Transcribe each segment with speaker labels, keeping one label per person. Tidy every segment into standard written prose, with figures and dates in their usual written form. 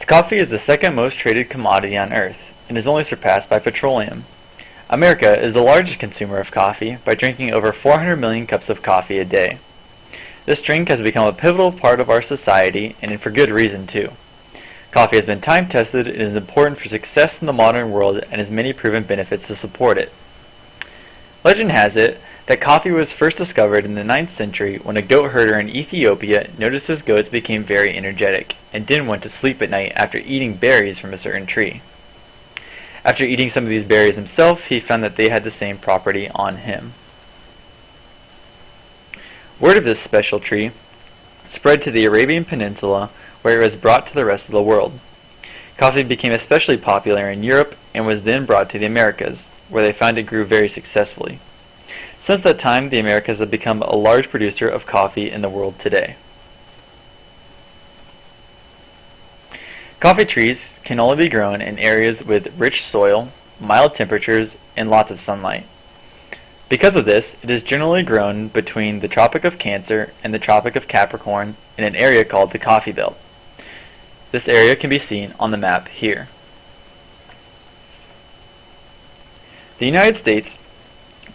Speaker 1: Coffee is the second most traded commodity on Earth and is only surpassed by petroleum. America is the largest consumer of coffee by drinking over 400 million cups of coffee a day. This drink has become a pivotal part of our society, and for good reason too. Coffee has been time-tested and is important for success in the modern world and has many proven benefits to support it. Legend has it that coffee was first discovered in the 9th century when a goat herder in Ethiopia noticed his goats became very energetic and didn't want to sleep at night after eating berries from a certain tree. After eating some of these berries himself, he found that they had the same property on him. Word of this special tree spread to the Arabian Peninsula, where it was brought to the rest of the world. Coffee became especially popular in Europe and was then brought to the Americas, where they found it grew very successfully. Since that time, the Americas have become a large producer of coffee in the world today. Coffee trees can only be grown in areas with rich soil, mild temperatures, and lots of sunlight. Because of this, it is generally grown between the Tropic of Cancer and the Tropic of Capricorn in an area called the Coffee Belt. This area can be seen on the map here. The United States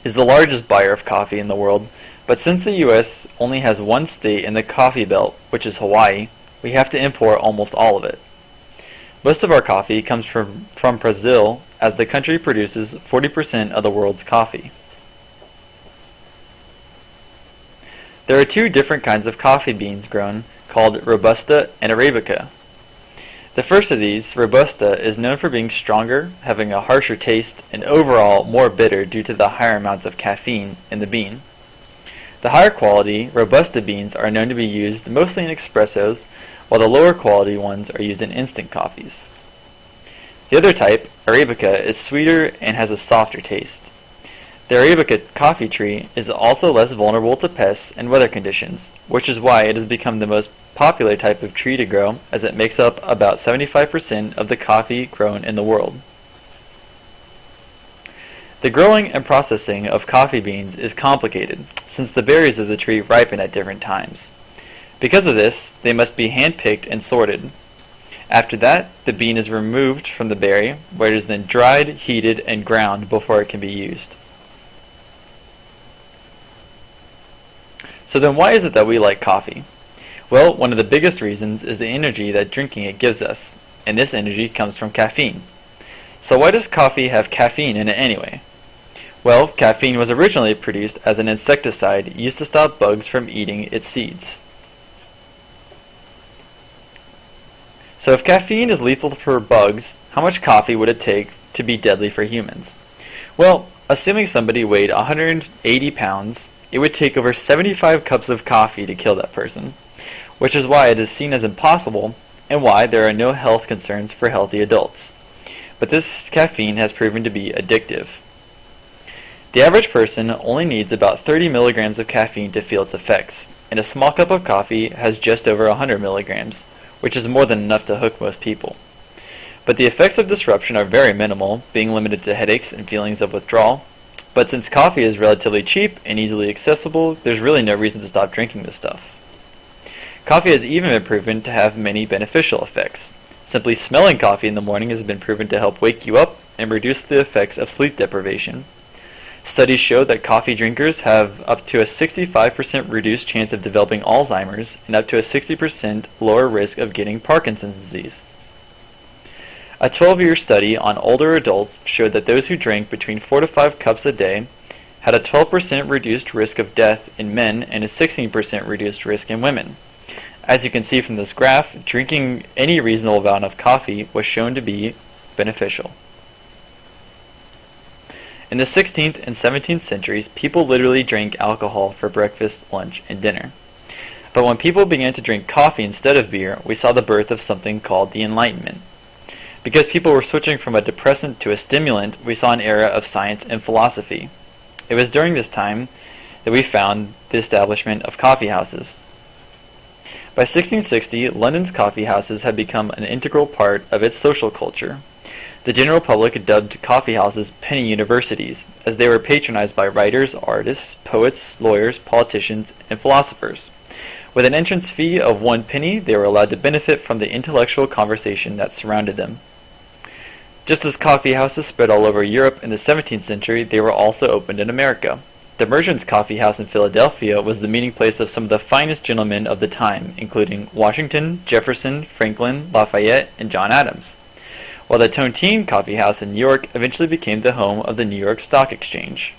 Speaker 1: is the largest buyer of coffee in the world, but since the U.S. only has one state in the Coffee Belt, which is Hawaii, we have to import almost all of it. Most of our coffee comes from Brazil, as the country produces 40% of the world's coffee. There are two different kinds of coffee beans grown, called Robusta and Arabica. The first of these, Robusta, is known for being stronger, having a harsher taste, and overall more bitter due to the higher amounts of caffeine in the bean. The higher quality Robusta beans are known to be used mostly in espressos, while the lower quality ones are used in instant coffees. The other type, Arabica, is sweeter and has a softer taste. The Arabica coffee tree is also less vulnerable to pests and weather conditions, which is why it has become the most popular type of tree to grow, as it makes up about 75% of the coffee grown in the world. The growing and processing of coffee beans is complicated, since the berries of the tree ripen at different times. Because of this, they must be hand-picked and sorted. After that, the bean is removed from the berry, where it is then dried, heated, and ground before it can be used. So then why is it that we like coffee? Well, one of the biggest reasons is the energy that drinking it gives us, and this energy comes from caffeine. So why does coffee have caffeine in it anyway? Well, caffeine was originally produced as an insecticide used to stop bugs from eating its seeds. So if caffeine is lethal for bugs, how much coffee would it take to be deadly for humans? Well, assuming somebody weighed 180 pounds, it would take over 75 cups of coffee to kill that person, which is why it is seen as impossible and why there are no health concerns for healthy adults. But this caffeine has proven to be addictive. The average person only needs about 30 milligrams of caffeine to feel its effects, and a small cup of coffee has just over 100 milligrams, which is more than enough to hook most people. But the effects of disruption are very minimal, being limited to headaches and feelings of withdrawal. But since coffee is relatively cheap and easily accessible, there's really no reason to stop drinking this stuff. Coffee has even been proven to have many beneficial effects. Simply smelling coffee in the morning has been proven to help wake you up and reduce the effects of sleep deprivation. Studies show that coffee drinkers have up to a 65% reduced chance of developing Alzheimer's and up to a 60% lower risk of getting Parkinson's disease. A 12-year study on older adults showed that those who drank between 4 to 5 cups a day had a 12% reduced risk of death in men and a 16% reduced risk in women. As you can see from this graph, drinking any reasonable amount of coffee was shown to be beneficial. In the 16th and 17th centuries, people literally drank alcohol for breakfast, lunch, and dinner. But when people began to drink coffee instead of beer, we saw the birth of something called the Enlightenment. Because people were switching from a depressant to a stimulant, we saw an era of science and philosophy. It was during this time that we found the establishment of coffee houses. By 1660, London's coffee houses had become an integral part of its social culture. The general public dubbed coffee houses penny universities, as they were patronized by writers, artists, poets, lawyers, politicians, and philosophers. With an entrance fee of 1 penny, they were allowed to benefit from the intellectual conversation that surrounded them. Just as coffee houses spread all over Europe in the 17th century, they were also opened in America. The Merchants Coffee House in Philadelphia was the meeting place of some of the finest gentlemen of the time, including Washington, Jefferson, Franklin, Lafayette, and John Adams, while the Tontine Coffee House in New York eventually became the home of the New York Stock Exchange.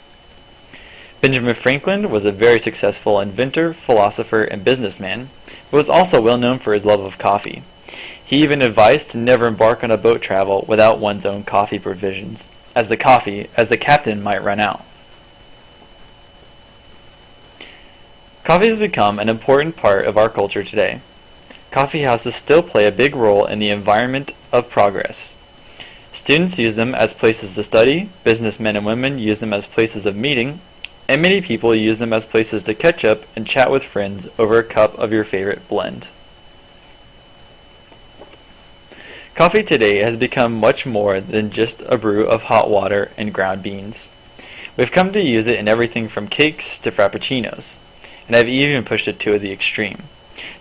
Speaker 1: Benjamin Franklin was a very successful inventor, philosopher, and businessman, but was also well known for his love of coffee. He even advised to never embark on a boat travel without one's own coffee provisions, as the captain might run out. Coffee has become an important part of our culture today. Coffee houses still play a big role in the environment of progress. Students use them as places to study, businessmen and women use them as places of meeting, and many people use them as places to catch up and chat with friends over a cup of your favorite blend. Coffee today has become much more than just a brew of hot water and ground beans. We've come to use it in everything from cakes to frappuccinos, and I've even pushed it to the extreme.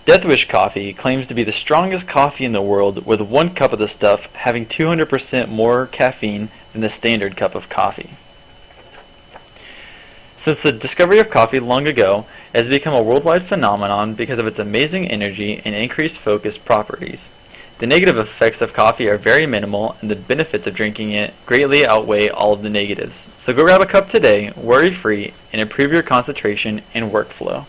Speaker 1: Death Wish Coffee claims to be the strongest coffee in the world, with 1 cup of the stuff having 200% more caffeine than the standard cup of coffee. Since the discovery of coffee long ago, it has become a worldwide phenomenon because of its amazing energy and increased focus properties. The negative effects of coffee are very minimal, and the benefits of drinking it greatly outweigh all of the negatives. So go grab a cup today, worry-free, and improve your concentration and workflow.